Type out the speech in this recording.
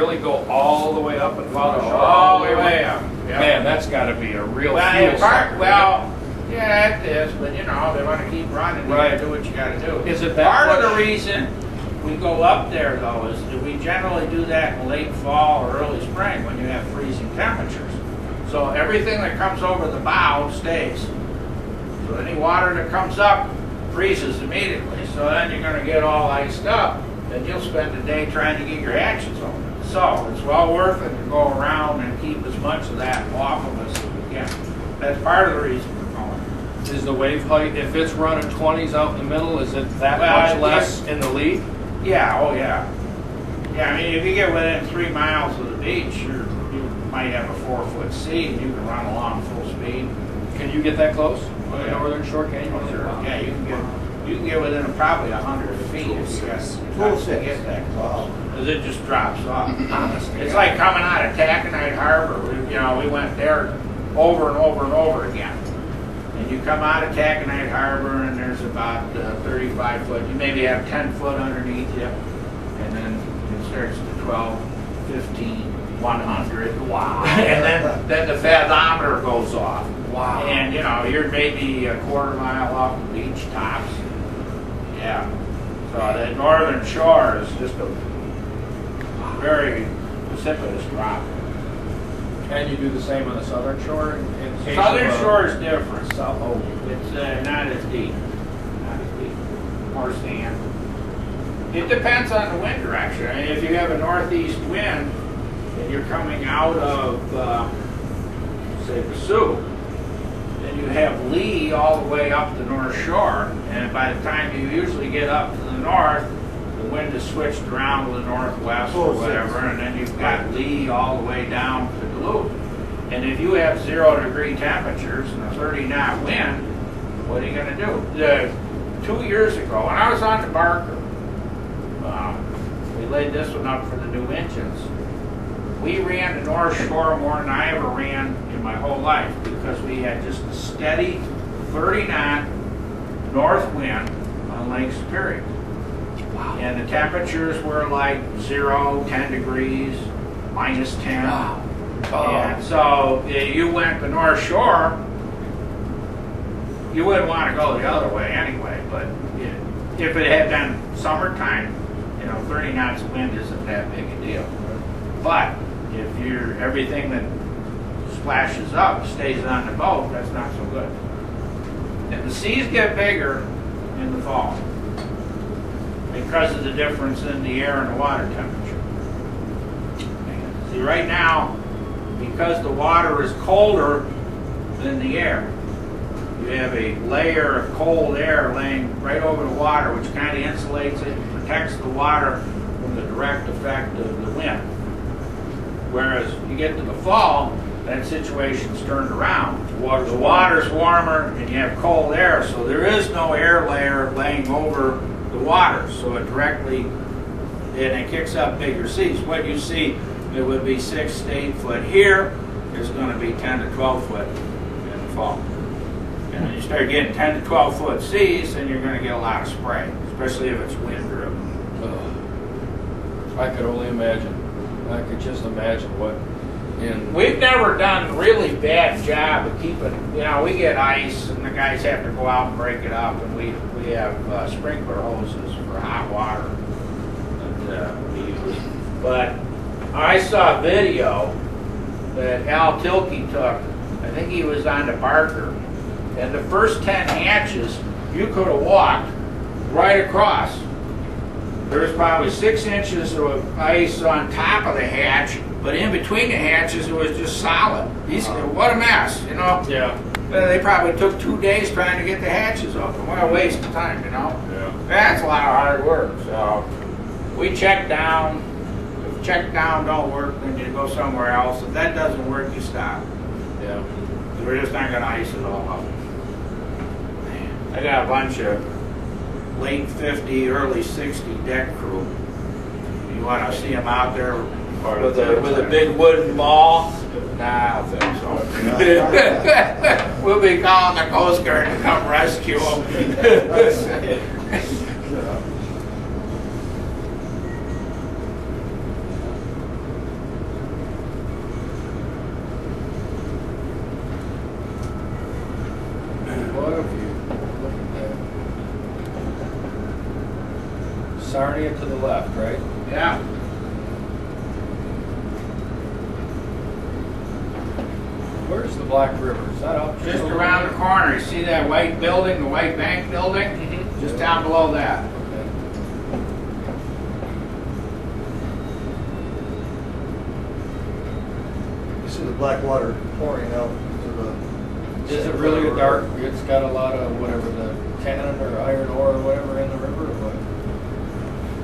really go all the way up and follow the shore? All the way up. Yep. Man, that's got to be a real Well, sucker. yeah, it is, but you know, they want to keep running. You gotta do what you gotta do. Is it that Part of much? the reason we go up there, though, is that we generally do that in late fall or early spring when you have freezing temperatures. So everything that comes over the bow stays. So any water that comes up freezes immediately. So then you're going to get all iced up, and you'll spend the day trying to get your hatches open. So it's well worth it to go around and keep as much of that off of us as we can. That's part of the reason we're going. Is the wave height, if it's running 20s out in the middle, is it that much less in the lead? Yeah, oh yeah. Yeah, I mean, if you get within 3 miles of the beach, you might have a 4-foot sea, and you can run along full speed. Can you get that close? Oh, The yeah. northern shore, can you? Sure. Yeah, you can get within probably 100 feet if you got to get that close. Because it just drops off. Honestly, it's like coming out of Taconite Harbor. We went there over and over and over again. And you come out of Taconite Harbor, and there's about 35 foot. You maybe have 10 foot underneath you, and then it starts to 12, 15, 100. Wow! And then the fathometer goes off. Wow! And you're maybe a quarter mile off the beach tops. Yeah. So the northern shore is just a very precipitous drop. And you do the same on the southern shore? In case Southern of, shore is different. South, oh. It's not as deep. Not as deep. More sand. It depends on the wind direction. I mean, if you have a northeast wind and you're coming out of, say, the Sioux, then you have lee all the way up the north shore. And by the time you usually get up to the north, the wind is switched around to the northwest or whatever, and then you've got lee all the way down to Duluth. And if you have 0-degree temperatures and a 30-knot wind, what are you going to do? 2 years ago, when I was on the Barker, we laid this one up for the new engines. We ran the North Shore more than I ever ran in my whole life because we had just a steady 30-knot north wind on Lake Superior. Wow. And the temperatures were like 0, 10 degrees, minus 10. Wow. Oh. And so you went to North Shore, you wouldn't want to go the other way anyway, but if it had been summertime, 30 knots of wind isn't that big a deal. But if everything that splashes up stays on the boat, that's not so good. And the seas get bigger in the fall because of the difference in the air and the water temperature. See, right now, because the water is colder than the air, you have a layer of cold air laying right over the water, which kind of insulates it and protects the water from the direct effect of the wind. Whereas you get to the fall, that situation's turned around. The water's warmer and you have cold air, so there is no air layer laying over the water, so it directly, and it kicks up bigger seas. What you see, it would be 6 to 8 foot here, is going to be 10 to 12 foot in the fall. And when you start getting 10 to 12 foot seas, then you're going to get a lot of spray, especially if it's wind driven. I could only imagine. I could just imagine what. We've never done a really bad job of keeping, we get ice and the guys have to go out and break it up, and we have sprinkler hoses for hot water that we use. But I saw a video that Al Tilkey took. I think he was on the Barker, and the first 10 hatches you could have walked right across. There's probably 6 inches of ice on top of the hatch, but in between the hatches it was just solid. What a mess, Yeah. They probably took 2 days trying to get the hatches open. What a waste of time, Yeah. That's a lot of hard work. So we check down. If check down don't work, then you go somewhere else. If that doesn't work, you stop. Yeah. We're just not going to ice it all up. I got a bunch of late 50, early 60 deck crew. You want to see them out there with a big wooden ball? Nah, I don't think so. We'll be calling the Coast Guard to come rescue them. Sarnia to the left, right? Yeah. Where's the Black River? Is that up? Just around the corner. You see that white building, the white bank building? Mhm. Just down below that. Okay. You see the black water pouring out to the. Is it really a dark, it's got a lot of whatever, the cannon or iron ore or whatever in the river or what?